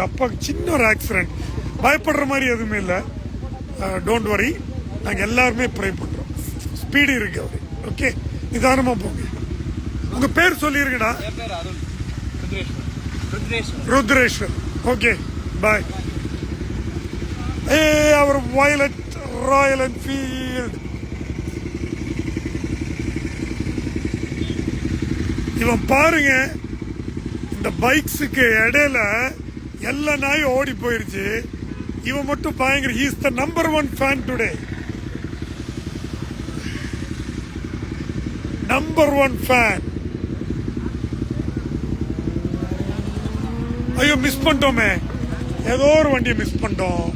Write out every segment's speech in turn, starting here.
அவங்க அப்பாவுக்கு சின்ன ஒரு ஆக்சிடென்ட், பயப்படுற மாதிரி எதுவுமே இல்லை. டோன்ட் வரி, நாங்கள் எல்லாருமே ப்ரே பண்ணுறோம். ஸ்பீடு இருக்கு அவரு. ஓகே, நிதானமாக போங்க. உங்கள் பேர் சொல்லிருங்கடா. ருத்ரேஸ்வர். ஓகே, பாய். அவர் வயலட் ராயல் என்ஃபீல்ட். இவன் பாருங்க, இந்த பைக்ஸுக்கு இடையில எல்லா நாயும் ஓடி போயிருச்சு, இவன் மட்டும் பயங்கர. He is the number 1 fan today. Number 1 fan. ஐயோ, மிஸ் பண்ணிட்டோமே, ஏதோ ஒரு வண்டியை மிஸ் பண்ணிட்டோம்.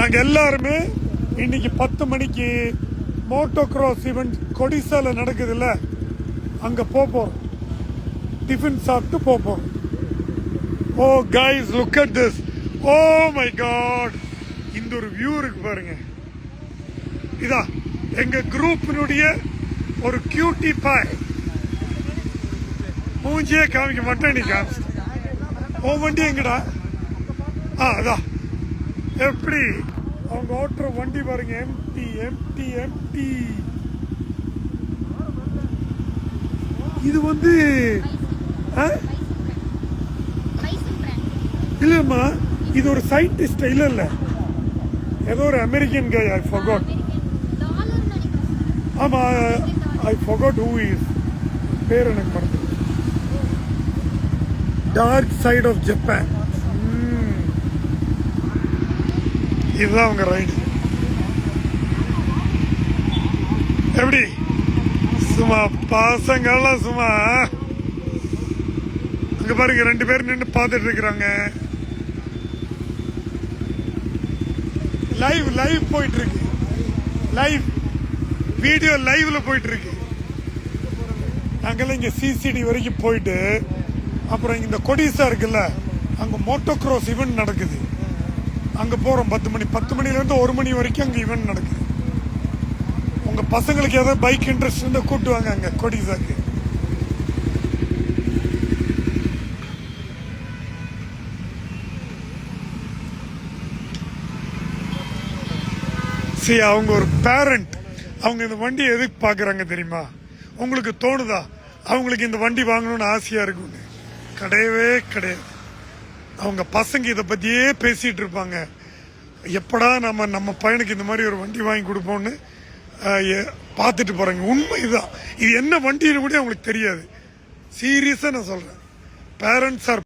நாங்க எல்லாருமே இன்னைக்கு 10 மணிக்கு மோட்டோ கிராஸ் ஈவெண்ட் கொடிசால நடக்குதுல்ல, அங்க போறோம். டிஃபன் சாப்பிட்டு போறோம். Oh guys, look at this. Oh my god, இந்த ஒரு வியூ இருக்கு பாருங்க. இதான் எங்க குரூப்பினுடைய ஒரு கியூட்டி பாய். மூஞ்சியே காமிக்க மாட்டேன், நீ காமிச்சு. ஓ வண்டி எங்கடா? அதான் எப்படி அவங்க ஓட்டுற வண்டி பாருங்க. MT MT MT. இது வந்து இல்லம்மா, இது ஒரு சயின்டிஸ்ட். இல்ல ஏதோ ஒரு அமெரிக்கன் கை. I forgot. ஆமா, ஐ ஃபர்காட் ஹூ இஸ். பேர் எனக்கு மறந்து. Dark side of Japan. இதுதான் அவங்க ரைடு. எப்படி சும்மா பசங்கள்லாம் சும்மா அங்க பாருங்க, 2 பேர் நின்று பார்த்துட்டு இருக்கிறாங்க. லைவ் போயிட்டு இருக்கு. லைவ் வீடியோ லைவ்ல போயிட்டு இருக்கு. நாங்கெல்லாம் இங்க சிசிடி வரைக்கும் போயிட்டு, அப்புறம் இந்த கொடிசா இருக்குல்ல, அங்க மோட்டோ கிராஸ் ஈவெண்ட் நடக்குது. அங்க போறோம். 10 மணில இருந்து 1 மணி வரைக்கும் அங்க ஈவெண்ட் நடக்குது. உங்க பசங்களுக்கு ஏதாவது பைக் இன்ட்ரெஸ்ட் இருந்தா கூட்டுவாங்க அங்க கொடிசாக்கு. சரி, அவங்க ஒரு பேரண்ட். அவங்க இந்த வண்டி எதுக்கு பாக்குறாங்க தெரியுமா? உங்களுக்கு தோணுதா அவங்களுக்கு இந்த வண்டி வாங்கணும்னு ஆசையா இருக்குன்னு? கிடையவே கிடையாது. அவங்க பசங்க இதை பத்தியே பேசிட்டு இருப்பாங்க. எப்படா நம்ம பையனுக்கு இந்த மாதிரி ஒரு வண்டி வாங்கி கொடுப்போம்னு பார்த்துட்டு போறாங்க. உண்மைதான். இது என்ன வண்டின்னு கூட அவங்களுக்கு தெரியாது. சீரியஸா நான் சொல்றேன். Parents R